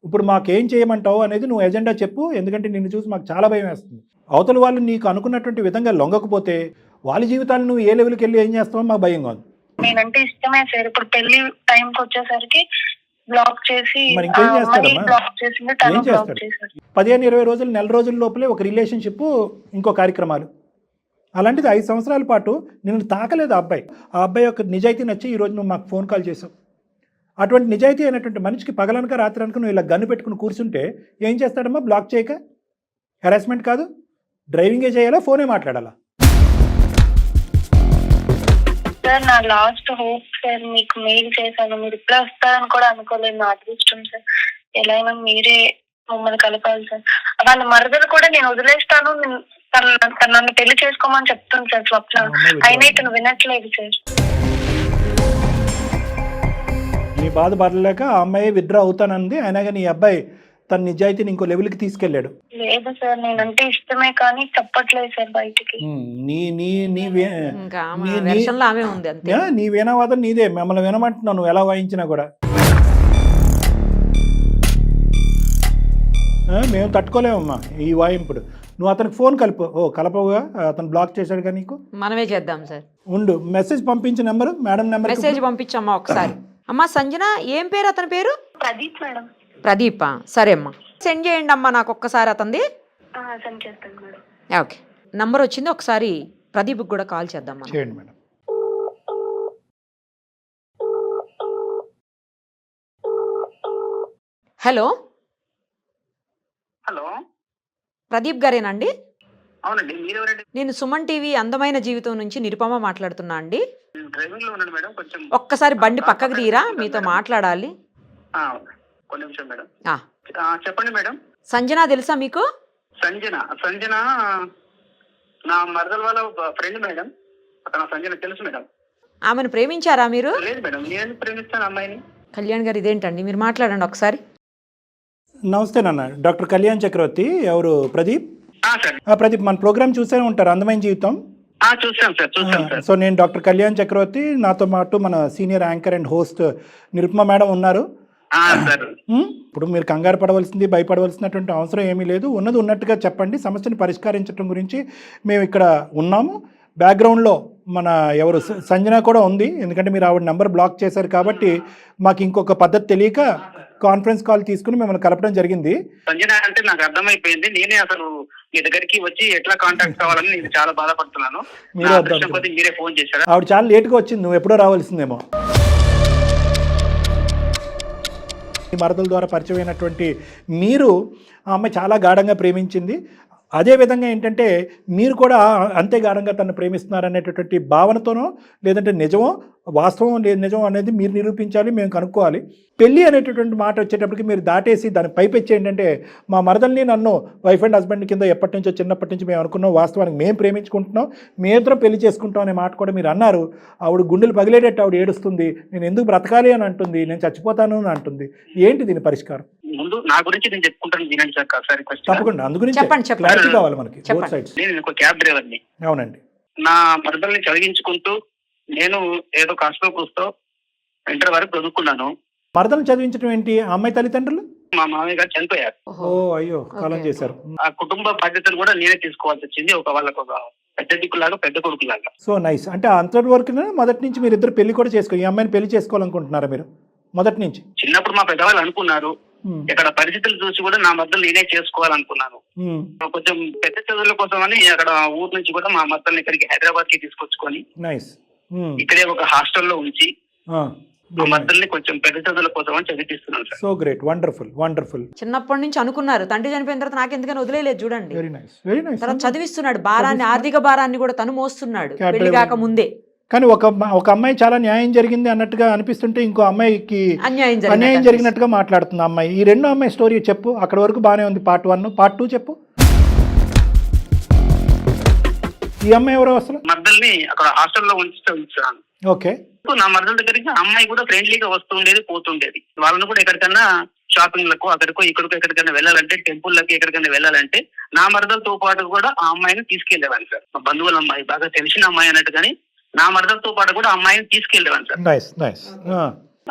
ఇప్పుడు మాకేం చేయమంటావు అనేది నువ్వు ఎజెండా చెప్పు, ఎందుకంటే నిన్ను చూసి మాకు చాలా భయం వేస్తుంది. అవతల వాళ్ళు నీకు అనుకున్నటువంటి విధంగా లొంగకపోతే వాళ్ళ జీవితాలు నువ్వు ఏ లెవెల్కి వెళ్ళి ఏం చేస్తావో మాకు భయంగా ఉంది. నేనంటే ఇష్టమే సార్. ఇప్పుడు పెళ్లి టైంకి వచ్చేసరికి బ్లాక్ చేసి మరి ఇంకేం చేస్తాడమ్మా? ఏం చేస్తాడు? 15-20 రోజులు, నెల రోజుల లోపలే ఒక రిలేషన్షిప్, ఇంకో కార్యక్రమాలు. అలాంటిది 5 సంవత్సరాల పాటు నిన్ను తాకలేదు ఆ అబ్బాయి యొక్క నిజాయితీ నచ్చి ఈరోజు నువ్వు మాకు ఫోన్ కాల్ చేసావు. అటువంటి నిజాయితీ అయినటువంటి మనిషికి పగలనక రాత్రి అనుక నువ్వు ఇలా గన్ను పెట్టుకుని కూర్చుంటే ఏం చేస్తాడమ్మా? బ్లాక్ చేయక హెరాస్మెంట్ కాదు, డ్రైవింగే చేయాలా, ఫోనే మాట్లాడాలా? సార్, నా లాస్ట్ హోప్ సార్, మీకు మెయిల్ చేశాను, మీరు రిప్లై వస్తారని కూడా అనుకోలేదు. నా అదృష్టం సార్, ఎలా అయినా మీరే మమ్మల్ని కలపాలి సార్. వాళ్ళ మరదలు కూడా నేను వదిలేస్తాను, నన్ను పెళ్లి చేసుకోమని చెప్తుంది సార్ స్వప్న, అయినా ఇతను వినట్లేదు సార్. నీ బాధ పడలేక ఆ అమ్మాయి విత్డ్రా అవుతానంది, అయినా కానీ ఈ అబ్బాయి తన నిజాయితీని ఇంకో లెవెల్కి తీసుకెళ్ళాడు. లేదు సార్, నేనంటే ఇష్టమే కానీ చెప్పట్లేదు సార్ బయటికి. నీ వీణావాదం నీదే, మమ్మల్ని వినమంటున్నావు నువ్వు ఎలా వాయించినా కూడా. మేము తట్టుకోలేమమ్మా ఈ వాయింపుడు. నువ్వు అతనికి ఫోన్ కలపవుగా, అతను బ్లాక్ చేశాడు కానీ నీకు. మనమే చేద్దాం సార్. ఉండు, మెసేజ్ పంపించే నెంబరు మేడం నెంబర్. మెసేజ్ పంపించమ్మా ఒకసారి. అమ్మా సంజన, ఏం పేరు అతని పేరు? ప్రదీప్ మేడం. ప్రదీపా? సరే అమ్మా, సెండ్ చేయండి అమ్మా నాకు ఒక్కసారి అతనిది. సెండ్ చేస్తాను మేడం. ఓకే, నంబర్ వచ్చింది, ఒకసారి ప్రదీప్కి కూడా కాల్ చేద్దాం. చేయండి మేడం. హలో హలో, ప్రదీప్ గారేనండి? అవునండి, మీరెవరండి? నేను సుమన్ టీవీ అందమైన జీవితం నుంచి నిరుపమ మాట్లాడుతున్నా అండి. డ్రైవింగ్ లో ఉన్నాను మేడం, కొంచెం ఒక్కసారి బండి పక్కకు తీరా, మీతో మాట్లాడాలి. కొన్ని నిమిషం మేడం. చెప్పండి మేడం. సంజన తెలుసా మీకు? సంజన నా మరదల వాళ్ళ ఫ్రెండ్ మేడం. అతను సంజన తెలుసు మేడం. ఆమెను ప్రేమించారా మీరు? లేదు మేడం, నేను ప్రేమిస్తాను అమ్మాయిని. కళ్యాణ్ గారు ఇదేంటండి, మీరు మాట్లాడండి ఒకసారి. నమస్తే నాన్న, డాక్టర్ కళ్యాణ్ చక్రవర్తి. ఎవరు? ప్రదీప్. ప్రదీప్, మన ప్రోగ్రామ్ చూసే ఉంటారు, అందమైన జీవితం. చూసాం సార్. సో నేను డాక్టర్ కళ్యాణ్ చక్రవర్తి, నాతో పాటు మన senior anchor and host Nirupama madam ఉన్నారు. ఇప్పుడు మీరు కంగారు పడవలసింది, భయపడవలసినటువంటి అవసరం ఏమీ లేదు. ఉన్నది ఉన్నట్టుగా చెప్పండి, సమస్యను పరిష్కరించడం గురించి మేము ఇక్కడ ఉన్నాము. బ్యాక్గ్రౌండ్లో మన ఎవరు సంజన కూడా ఉంది, ఎందుకంటే మీరు ఆవిడ నెంబర్ బ్లాక్ చేశారు కాబట్టి మాకు ఇంకొక పద్ధతి తెలియక కాన్ఫరెన్స్ కాల్ తీసుకుని మిమ్మల్ని కలపడం జరిగింది. సంజన అంటే నాకు అర్థమైపోయింది. నేనే అసలు మీ దగ్గరికి వచ్చి ఎట్లా కాంటాక్ట్ కావాలని నేను చాలా బాధపడుతున్నాను. మీరే ఫోన్ చేశారు. ఆవిడ చాలా లేట్గా వచ్చింది, నువ్వు ఎప్పుడో రావాల్సిందేమో. ఈ మరదల ద్వారా పరిచయం అయినటువంటి మీరు ఆ అమ్మాయి చాలా గాఢంగా ప్రేమించింది. అదేవిధంగా ఏంటంటే మీరు కూడా అంతే గాఢంగా తను ప్రేమిస్తున్నారనేటటువంటి భావనతోనో, లేదంటే నిజమో వాస్తవం లేదు నిజం అనేది మీరు నిరూపించాలి, మేము కనుక్కోవాలి. పెళ్ళి అనేటటువంటి మాట వచ్చేటప్పటికి మీరు దాటేసి దాని పైపెచ్చి ఏంటంటే మా మరదల్ని నన్ను వైఫ్ అండ్ హస్బెండ్ కింద ఎప్పటి నుంచో చిన్నప్పటి నుంచి మేము అనుకున్నాం, వాస్తవానికి మేము ప్రేమించుకుంటున్నాం, మేమిద్దరం పెళ్లి చేసుకుంటాం అనే మాట కూడా మీరు అన్నారు. ఆవిడ గుండెలు పగిలేటట్టు ఆవిడ ఏడుస్తుంది, నేను ఎందుకు బ్రతకాలి అని అంటుంది, నేను చచ్చిపోతాను అని అంటుంది. ఏంటి దీని పరిష్కారం? ముందు నా గురించి నేను చెప్పుకుంటాను వినండి సార్. తప్పకుండా, అందు గురించి క్లారిటీ కావాలి మనకి. నేను ఒక క్యాబ్ డ్రైవర్ని. అవునండి. నా మరదల్ని చదివించుకుంటూ నేను ఏదో కష్టం కూస్తూ ఇంటర్ వరకు చదువుకున్నాను. మరదల్ని చదివించడం ఏంటి? ఆ అమ్మాయి తల్లిదండ్రులు మా మామయ్య గారు చనిపోయారు. అయ్యో, కాలం చేశారు. ఆ కుటుంబ బాధ్యతను కూడా నేనే తీసుకోవాల్సి వచ్చింది, వాళ్ళకు ఒక పెద్ద దిక్కులాగా, పెద్ద కొడుకులాగా. So nice. అంటే అంతటి వరకు మొదటి నుంచి మీరు ఇద్దరు పెళ్లి కూడా చేసుకో, ఈ అమ్మాయిని పెళ్లి చేసుకోవాలనుకుంటున్నారా మీరు మొదటి నుంచి? చిన్నప్పుడు మా పెద్దవాళ్ళు అనుకున్నారు, ఇక్కడ పరిస్థితులు చూసి కూడా నా మద్దలు నేనే చేసుకోవాలనుకున్నాను. కొంచెం పెద్ద చదువుల కోసం అని అక్కడ ఊరు నుంచి కూడా మా మద్దల్ని ఇక్కడికి హైదరాబాద్ కి తీసుకొచ్చుకొని ఇక్కడే ఒక హాస్టల్లో ఉంచి మా మద్దల్ని కొంచెం పెద్ద చదువుల కోసం అని చదివిస్తున్నాను sir. So great, wonderful wonderful. చిన్నప్పటి నుంచి అనుకున్నారు, తండ్రి చనిపోయిన తర్వాత నాకెందుకని వదిలేదు చూడండి. Very nice, very nice. తర్వాత చదివిస్తున్నాడు, భారాన్ని, ఆర్థిక భారాన్ని కూడా తను మోస్తున్నాడు పెళ్లి కాక ముందే. కానీ ఒక అమ్మాయి చాలా న్యాయం జరిగింది అన్నట్టుగా అనిపిస్తుంటే ఇంకో అమ్మాయికి అన్యాయం జరిగినట్టుగా మాట్లాడుతుంది అమ్మాయి. ఈ రెండో అమ్మాయి స్టోరీ చెప్పు. అక్కడ వరకు బాగానే ఉంది, పార్ట్ 1. పార్ట్ 2 చెప్పు. ఈ అమ్మాయి ఎవరో అసలు? మద్దల్ని అక్కడ హాస్టల్లో ఉంచాను. ఓకే. నా మద్దల దగ్గరికి అమ్మాయి కూడా ఫ్రెండ్లీగా వస్తుండేది, పోతుండేది. వాళ్ళని కూడా ఎక్కడికన్నా షాపింగ్ లకు అక్కడికో ఇక్కడికో ఎక్కడికైనా వెళ్ళాలంటే, టెంపుల్ లకి ఎక్కడికైనా వెళ్ళాలంటే నా మరదలతో పాటు కూడా ఆ అమ్మాయిని తీసుకెళ్లేవాను సార్. మా బంధువుల అమ్మాయి, బాగా తెలిసిన అమ్మాయి అన్నట్టు. కానీ నా మరదలతో పాటు కూడా అమ్మాయిని తీసుకెళ్లేవాను సార్. Nice nice.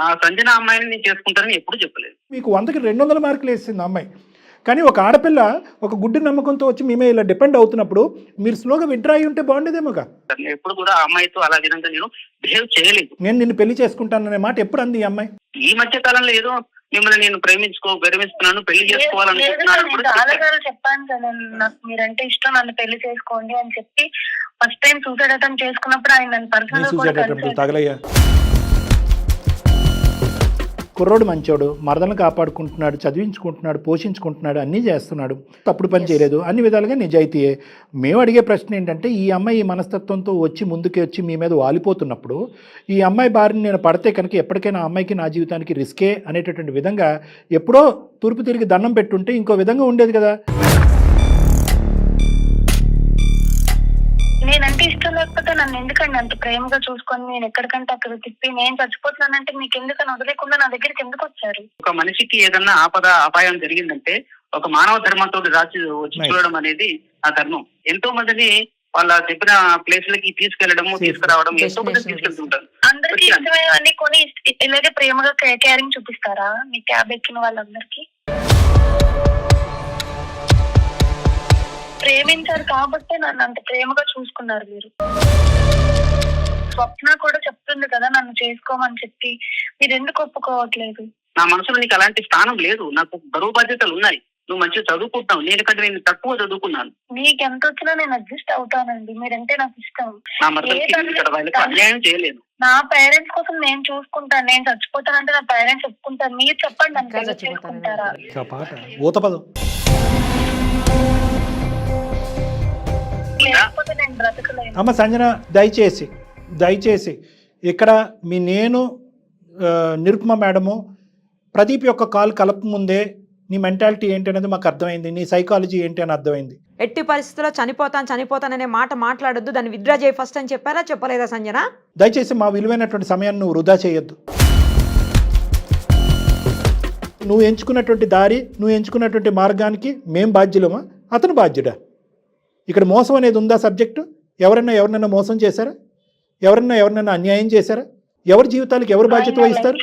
ఆ సంజన అమ్మాయిని నేను చేసుకుంటానని ఎప్పుడు చెప్పలేదు. మీకు 100కి 200 మార్కులు వేసింది అమ్మాయి. కానీ ఒక ఆడపిల్ల ఒక గుడ్డి నమ్మకంతో వచ్చి మేమే ఇలా డిపెండ్ అవుతున్నప్పుడు మీరు స్లోగా విత్డ్రా అయి ఉంటే బాగుండేదేమోగా. ఎప్పుడు కూడా అమ్మాయితో అలా విధంగా నేను బిహేవ్ చేయలేదు. నేను నిన్ను పెళ్లి చేసుకుంటాననే మాట ఎప్పుడు అంది ఈ అమ్మాయి? ఈ మధ్య కాలంలో ఏదో మిమ్మల్ని నేను ప్రేమిస్తున్నాను, పెళ్లి చేసుకోవాలనుకుంటున్నాను చెప్పాను సార్. నాకు మీరంటే ఇష్టం, నన్ను పెళ్లి చేసుకోండి అని చెప్పి ఫస్ట్ టైం సూసైడ్ అటెంప్ట్ చేసుకున్నప్పుడు ఆయన నన్ను పర్సనల్ తగలయ్యా. కుర్రోడు మంచోడు, మరదలను కాపాడుకుంటున్నాడు, చదివించుకుంటున్నాడు, పోషించుకుంటున్నాడు, అన్నీ చేస్తున్నాడు, తప్పుడు పని చేయలేదు, అన్ని విధాలుగా నిజాయితీయే. మేము అడిగే ప్రశ్న ఏంటంటే ఈ అమ్మాయి ఈ మనస్తత్వంతో వచ్చి ముందుకే వచ్చి మీ మీద వాలిపోతున్నప్పుడు ఈ అమ్మాయి బారిని నేను పడితే కనుక ఎప్పటికైనా ఆ అమ్మాయికి నా జీవితానికి రిస్కే అనేటటువంటి విధంగా ఎప్పుడో తూర్పు తిరిగి దండం పెట్టుంటే ఇంకో విధంగా ఉండేది కదా. నేనంటే ఇష్టం లేకపోతే నన్ను ఎందుకండి అంత ప్రేమగా చూసుకొని నేను ఎక్కడికంటే అక్కడ తిప్పి నేను చచ్చిపోతున్నానంటే మీకు ఎందుకని వదిలేకుండా నా దగ్గరికి ఎందుకు వచ్చారు? ఒక మనిషికి ఏదన్నా అపాయం జరిగిందంటే ఒక మానవ ధర్మంతో రాసి వచ్చి చూడడం అనేది ఆ ధర్మం. ఎంతో మందిని వాళ్ళ చెప్పిన ప్లేస్లకి తీసుకెళ్లడము, తీసుకురావడం, ఎంతో మంది తీసుకెళ్తుంటారు. అందరికి ఇష్టమైనవన్నీ కొని ఇలాగే ప్రేమగా కేరింగ్ చూపిస్తారా మీ క్యాబ్ ఎక్కిన వాళ్ళందరికీ? ప్రేమించారు కాబట్టి నన్ను అంత ప్రేమగా చూసుకున్నారు మీరు. స్వప్న కూడా చెప్తుంది కదా నన్ను చేసుకోమని చెప్పి, మీరు ఎందుకు ఒప్పుకోవట్లేదు? నా మనసులో నీకు అలాంటి స్థానం లేదు. నాకు బరువు బాధ్యతలు ఉన్నాయి. నువ్వు మంచిగా చదువుకుంటావు, నేనుకంటే నేను తక్కువ చదువుకున్నాను. నీకు ఎంత వచ్చినా నేను అడ్జస్ట్ అవుతానండి, మీరంటే నాకు ఇష్టం. నా మరదలకి అన్యాయం చేయలేదు. నా పేరెంట్స్ కోసం నేను చూసుకుంటాను. నేను చచ్చిపోతానంటే నా పేరెంట్స్ ఒప్పుకుంటారు. మీరు చెప్పండి, నన్ను చేసుకుంటారా? అమ్మ సంజన, దయచేసి ఇక్కడ నేను నిరుపమ మేడము ప్రదీప్ యొక్క కాల్ కలప ముందే నీ మెంటాలిటీ ఏంటి అనేది మాకు అర్థమైంది, నీ సైకాలజీ ఏంటి అని అర్థమైంది. ఎట్టి పరిస్థితుల్లో చనిపోతాననే మాట మాట్లాడొద్దు, దాన్ని విత్డ్రా చేయి ఫస్ట్ అని చెప్పారా, చెప్పలేదా సంజన? దయచేసి మా విలువైనటువంటి సమయాన్ని నువ్వు వృధా చేయొద్దు. నువ్వు ఎంచుకున్నటువంటి దారి, నువ్వు ఎంచుకున్నటువంటి మార్గానికి మేం బాధ్యులమా, అతను బాధ్యుడా? ఇక్కడ మోసం అనేది ఉందా సబ్జెక్టు? ఎవరన్నా మోసం చేశారా? ఎవరన్నా అన్యాయం చేశారా? ఎవరి జీవితాలకు ఎవరు బాధ్యత వహిస్తారు?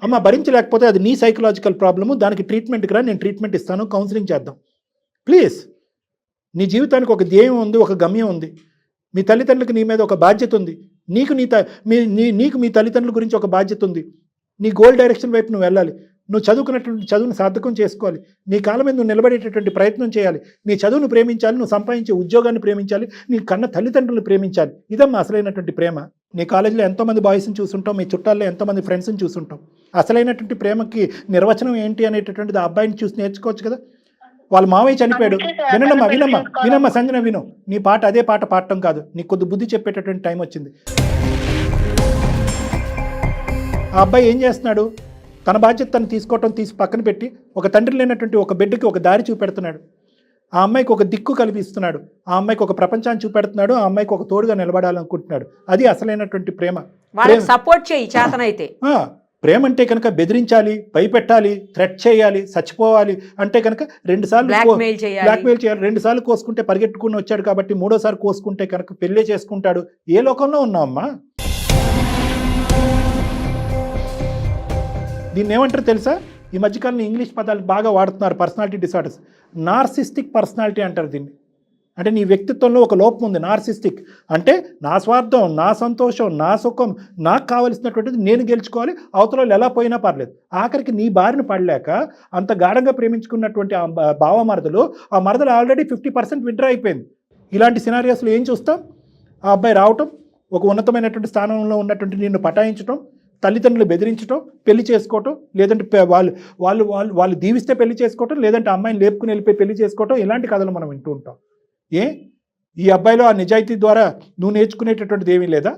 అమ్మ భరించలేకపోతే అది నీ సైకలాజికల్ ప్రాబ్లము, దానికి ట్రీట్మెంట్కి రా, నేను ట్రీట్మెంట్ ఇస్తాను, కౌన్సిలింగ్ చేద్దాం ప్లీజ్. నీ జీవితానికి ఒక ధ్యేయం ఉంది, ఒక గమ్యం ఉంది, మీ తల్లిదండ్రులకు నీ మీద ఒక బాధ్యత ఉంది, నీకు మీ తల్లిదండ్రుల గురించి ఒక బాధ్యత ఉంది. నీ గోల్ డైరెక్షన్ వైపు నువ్వు వెళ్ళాలి. నువ్వు చదువుకున్నటువంటి చదువును సార్థకం చేసుకోవాలి, నీ కాలం మీద నువ్వు నిలబడేటటువంటి ప్రయత్నం చేయాలి, నీ చదువును ప్రేమించాలి, నువ్వు సంపాదించే ఉద్యోగాన్ని ప్రేమించాలి, నీ కన్న తల్లిదండ్రులను ప్రేమించాలి. ఇదమ్మా అసలైనటువంటి ప్రేమ. నీ కాలేజీలో ఎంతోమంది బాయ్స్ని చూసుంటాం, మీ చుట్టాల్లో ఎంతోమంది ఫ్రెండ్స్ని చూసుంటాం. అసలైనటువంటి ప్రేమకి నిర్వచనం ఏంటి అనేటటువంటిది ఆ అబ్బాయిని చూసి నేర్చుకోవచ్చు కదా. వాళ్ళ మావయ్య చనిపోయాడు. వినమ్మా సంజన, విను. నీ పాట అదే పాట పాడటం కాదు, నీకు కొద్ది బుద్ధి చెప్పేటటువంటి టైం వచ్చింది. ఆ అబ్బాయి ఏం చేస్తున్నాడు? తన బాధ్యత తను తీసి పక్కన పెట్టి ఒక తండ్రి లేనటువంటి ఒక బిడ్డకి ఒక దారి చూపెడుతున్నాడు. ఆ అమ్మాయికి ఒక దిక్కు కల్పిస్తున్నాడు, ఆ అమ్మాయికి ఒక ప్రపంచాన్ని చూపెడుతున్నాడు, ఆ అమ్మాయికి ఒక తోడుగా నిలబడాలనుకుంటున్నాడు. అది అసలైనటువంటి ప్రేమ. సపోర్ట్ చేయి చేతనైతే. ప్రేమ అంటే కనుక బెదిరించాలి, భయపెట్టాలి, థ్రెట్ చేయాలి, చచ్చిపోవాలి అంటే కనుక 2 సార్లు బ్లాక్మెయిల్ చేయాలి. 2 సార్లు కోసుకుంటే పరిగెట్టుకుని వచ్చాడు కాబట్టి 3ఓసారి కోసుకుంటే కనుక పెళ్ళే చేసుకుంటాడు. ఏ లోకంలో ఉన్నావమ్మా? దీన్ని ఏమంటారు తెలుసా? ఈ మధ్యకాలంలో ఇంగ్లీష్ పదాలు బాగా వాడుతున్నారు, పర్సనాలిటీ డిసార్డర్స్. నార్సిస్టిక్ పర్సనాలిటీ అంటారు దీన్ని. అంటే నీ వ్యక్తిత్వంలో ఒక లోపం ఉంది, నార్సిస్టిక్. అంటే నా స్వార్థం, నా సంతోషం, నా సుఖం, నాకు కావలసినటువంటిది నేను గెలుచుకోవాలి, అవతల వాళ్ళు ఎలా పోయినా పర్లేదు. ఆఖరికి నీ బారిన పడలేక అంత గాఢంగా ప్రేమించుకున్నటువంటి ఆ భావమరదలు, ఆ మరదలు ఆల్రెడీ 50% విత్డ్రా అయిపోయింది. ఇలాంటి సినారియోస్లో ఏం చూస్తాం? ఆ అబ్బాయి రావటం, ఒక ఉన్నతమైనటువంటి స్థానంలో ఉన్నటువంటి నిన్ను పటాయించడం, తల్లిదండ్రులు బెదిరించడం, పెళ్లి చేసుకోవటం, లేదంటే వాళ్ళు దీవిస్తే పెళ్లి చేసుకోవటం, లేదంటే అమ్మాయిని లేపుకుని వెళ్ళిపోయి పెళ్లి చేసుకోవటం, ఇలాంటి కథలు మనం వింటూ ఉంటాం. ఈ అబ్బాయిలో ఆ నిజాయితీ ద్వారా నువ్వు నేర్చుకునేటటువంటిది ఏమీ లేదా?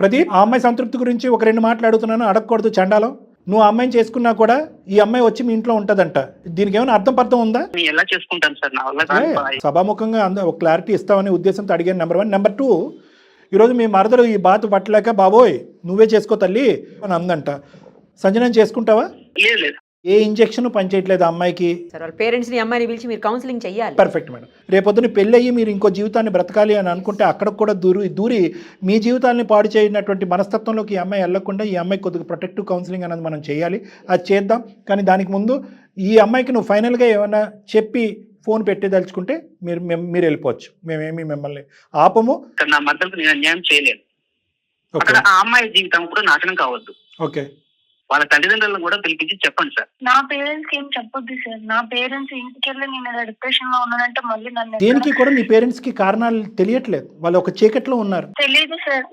ప్రదీప్, ఆ అమ్మాయి సంతృప్తి గురించి ఒక 2 మాటలు అడుగుతున్నాను, అడగకూడదు చండాలం. నువ్వు ఆ అమ్మాయిని చేసుకున్నా కూడా ఈ అమ్మాయి వచ్చి మీ ఇంట్లో ఉంటదంట. దీనికి ఏమైనా అర్థం ఉందా? ఎలా చేసుకుంటాను సార్, నా వల్ల సభాముఖంగా ఒక క్లారిటీ ఇస్తామనే ఉద్దేశంతో అడిగాను. నెంబర్ 1. నెంబర్ 2, ఈరోజు మీ మరదలు ఈ బాధ పట్టలేక బాబోయ్ నువ్వే చేసుకో తల్లి అని అందంట. సంజన చేసుకుంటావా? లేదు. ఏ ఇంజెక్షన్ పనిచేయట్లేదు అమ్మాయికి. సార్ వాళ్ళ పేరెంట్స్ని అమ్మాయిని పిలిచి మీరు కౌన్సిలింగ్ చెయ్యాలి. Perfect madam. రేపొద్దున పెళ్ళి అయ్యి మీరు ఇంకో జీవితాన్ని బ్రతకాలి అని అనుకుంటే అక్కడికి కూడా దూరి మీ జీవితాన్ని పాడు చేయనటువంటి మనస్తత్వంలోకి ఈ అమ్మాయి వెళ్ళకుండా ఈ అమ్మాయి కొద్దిగా ప్రొటెక్టివ్ కౌన్సిలింగ్ అనేది మనం చేయాలి. అది చేద్దాం. కానీ దానికి ముందు ఈ అమ్మాయికి నువ్వు ఫైనల్గా ఏమైనా చెప్పి ఫోన్ పెట్టేదలుచుకుంటే మీరు వెళ్ళిపోవచ్చు. మేమేమి మిమ్మల్ని ఆపము. నా మద్దతు నేను అన్యాయం చేయలేదు. అక్కడ ఆ అమ్మాయి జీవితం కూడా నాశనం కావద్దు. ఓకే. వాళ్ళ తల్లిదండ్రులను కూడా పిలిపించి చెప్పండి సార్. నా పేరెంట్స్ కి ఏం చెప్పొద్దు సార్. నా పేరెంట్స్ ఇంటికి వెళ్ళి నేను డిప్రెషన్ లో ఉన్నానంటే మళ్ళీ నన్ను దేనికి కూడా మీ పేరెంట్స్ కి కారణాలు తెలియట్లేదు, వాళ్ళు ఒక చీకట్లో ఉన్నారు. తెలియదు సార్.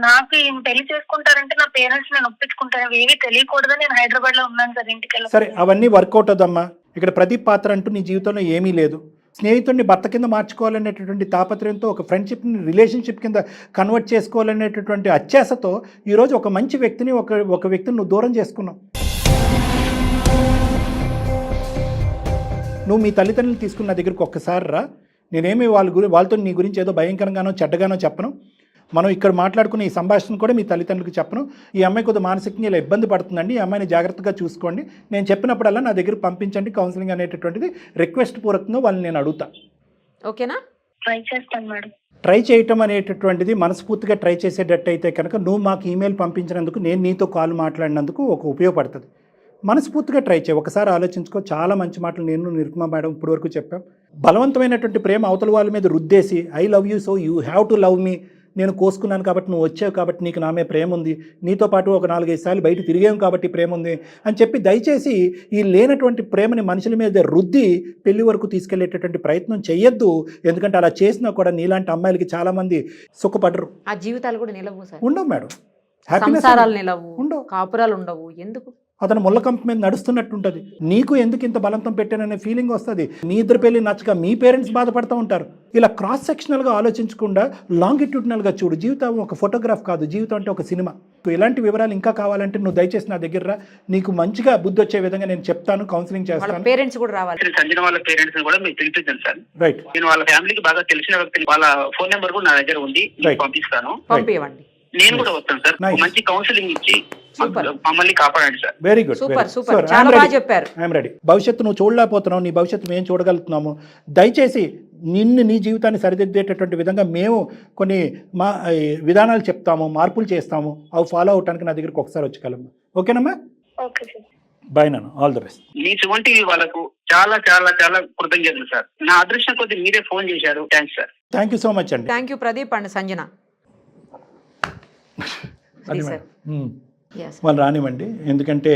నాకు ఈయన పెళ్లి చేసుకుంటారంటే నా పేరెంట్స్ నేను ఒప్పించుకుంటాను, ఏమీ తెలియకూడదని నేను హైదరాబాద్ లో ఉన్నాను సార్ ఇంటికి వెళ్ళి. సరే, అవన్నీ వర్కౌట్ అవుదమ్మా. ఇక్కడ ప్రదీప్ పాత్ర అంటూ నీ జీవితంలో ఏమీ లేదు. స్నేహితుడిని భర్త కింద మార్చుకోవాలనేటటువంటి తాపత్రయంతో, ఒక ఫ్రెండ్షిప్ని రిలేషన్షిప్ కింద కన్వర్ట్ చేసుకోవాలనేటటువంటి అత్యాశతో ఈరోజు ఒక మంచి వ్యక్తిని ఒక వ్యక్తిని నువ్వు దూరం చేసుకున్నావు. నువ్వు మీ తల్లిదండ్రులు తీసుకున్న నా దగ్గరికి ఒక్కసారి రా. నేనేమి వాళ్ళతో నీ గురించి ఏదో భయంకరంగానో చెడ్డగానో చెప్పను. మనం ఇక్కడ మాట్లాడుకున్న ఈ సంభాషణ కూడా మీ తల్లిదండ్రులకు చెప్పను. ఈ అమ్మాయి కొద్దిగా మానసికంగా ఇలా ఇబ్బంది పడుతుందండి, ఈ అమ్మాయిని జాగ్రత్తగా చూసుకోండి, నేను చెప్పినప్పుడల్లా నా దగ్గర పంపించండి కౌన్సిలింగ్ అనేటటువంటిది రిక్వెస్ట్ పూర్వకంగా వాళ్ళని నేను అడుగుతా. ఓకేనా? ట్రై చేస్తాను మేడం. ట్రై చేయటం అనేటటువంటిది మనస్ఫూర్తిగా ట్రై చేసేటట్టు అయితే కనుక నువ్వు మాకు ఈమెయిల్ పంపించినందుకు, నేను నీతో కాల్ మాట్లాడినందుకు ఒక ఉపయోగపడుతుంది. మనస్ఫూర్తిగా ట్రై చేయి. ఒకసారి ఆలోచించుకో. చాలా మంచి మాటలు నేను నిరుపమ మేడం ఇప్పటివరకు చెప్పాం. బలవంతమైనటువంటి ప్రేమ అవతల వాళ్ళ మీద రుద్దేసి I love you so you have to love me, నేను కోసుకున్నాను కాబట్టి నువ్వు వచ్చావు కాబట్టి నీకు నా మీద ప్రేమ ఉంది, నీతో పాటు ఒక 4-5 సార్లు బయట తిరిగాం కాబట్టి ప్రేమ ఉంది అని చెప్పి దయచేసి ఈ లేనటువంటి ప్రేమని మనుషుల మీద రుద్ది పెళ్లి వరకు తీసుకెళ్లేటటువంటి ప్రయత్నం చెయ్యొద్దు. ఎందుకంటే అలా చేసినా కూడా నీలాంటి అమ్మాయిలకి చాలామంది సుఖపడరు. ఆ జీవితాలు కూడా నిలవు సార్. ఉండవు మేడం. సంసారాలు నిలవు, ఉండవు, కాపురాలు ఉండవు. ఎందుకు? అతను ముళ్ళకంప మీద నడుస్తున్నట్టుంటుంది. నీకు ఎందుకు ఇంత బలంతం పెట్టాననే ఫీలింగ్ వస్తుంది. మీ ఇద్దరు పెళ్లి నచ్చక మీ పేరెంట్స్ బాధపడుతూ ఉంటారు. ఇలా క్రాస్ సెక్షనల్గా ఆలోచించకుండా లాంగిట్యూడినల్గా చూడు. జీవితం ఒక ఫోటోగ్రాఫ్ కాదు, జీవితం అంటే ఒక సినిమా. ఇలాంటి వివరాలు ఇంకా కావాలంటే నువ్వు దయచేసి నా దగ్గర రా. నీకు మంచిగా బుద్ధి వచ్చే విధంగా నేను చెప్తాను, కౌన్సిలింగ్ చేస్తాను. పేరెంట్స్ కూడా రావాలి. సంజన వాళ్ళ పేరెంట్స్ కూడా మీకు తెలిపించాను సార్. రైట్. నేను వాళ్ళ ఫ్యామిలీకి బాగా తెలిసిన వ్యక్తిని, వాళ్ళ ఫోన్ నెంబర్ కూడా నా దగ్గర ఉంది, పంపిస్తాను. పంపివ్వండి. నేను కూడా వస్తాను సార్. మంచి కౌన్సిలింగ్ ఇచ్చి మమ్మల్ని కాపాడండి సార్. Very good. సూపర్. చాలా బాగా చెప్పారు. I'm ready. భవిష్యత్తు నువ్వు చూడలేకపోతున్నావు, నీ భవిష్యత్తు మేము చూడగలుగుతున్నాము. దయచేసి నీ జీవితాన్ని సరిదిద్దేటటువంటి విధంగా మేము కొన్ని విధానాలు చెప్తాము, మార్పులు చేస్తాము. అవి ఫాలో అవడానికి నా దగ్గరికి ఒకసారి వచ్చగలము. ఓకేనమ్మా? Okay sir. బాయ్ నాన్న, ఆల్ ది బెస్ట్. మీ వంటి వాళ్ళకు చాలా చాలా చాలా కృతజ్ఞతలు సార్. నా అదృష్టం కొద్ది మీరే ఫోన్ చేశారు. Thanks sir. Thank you so much అండి. Thank you Pradeep and Sanjana. వాళ్ళు రానివ్వండి. ఎందుకంటే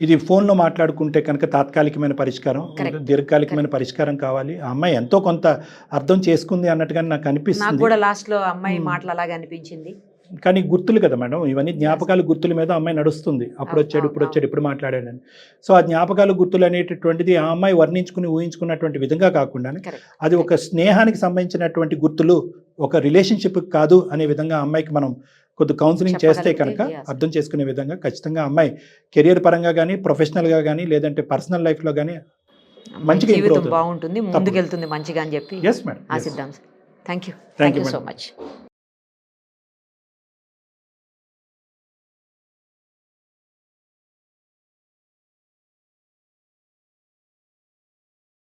ఇది ఫోన్లో మాట్లాడుకుంటే కనుక తాత్కాలికమైన పరిష్కారం, దీర్ఘకాలికమైన పరిష్కారం కావాలి. ఆ అమ్మాయి ఎంతో కొంత అర్థం చేసుకుంది అన్నట్టుగా నాకు అనిపిస్తుంది. కూడా లాస్ట్లో అమ్మాయి మాటలు అలాగే అనిపించింది. కానీ గుర్తులు కదా మేడం, ఇవన్నీ జ్ఞాపకాలు, గుర్తుల మీద అమ్మాయి నడుస్తుంది. అప్పుడు వచ్చాడు, ఇప్పుడు మాట్లాడాడని. సో ఆ జ్ఞాపకాలు, గుర్తులు అనేటటువంటిది ఆ అమ్మాయి వర్ణించుకుని ఊహించుకున్నటువంటి విధంగా కాకుండా అది ఒక స్నేహానికి సంబంధించినటువంటి గుర్తులు, ఒక రిలేషన్షిప్ కాదు అనే విధంగా అమ్మాయికి మనం కొద్ది కౌన్సిలింగ్ చేస్తే కనుక అర్థం చేసుకునే విధంగా ఖచ్చితంగా అమ్మాయి కెరియర్ పరంగా కానీ, ప్రొఫెషనల్గా కానీ, లేదంటే పర్సనల్ లైఫ్లో కానీ మంచిగా జీవితం బాగుంటుంది, ముందుకెళ్తుంది మంచిగా అని చెప్పి ఆశిద్దాం. Thank you so much.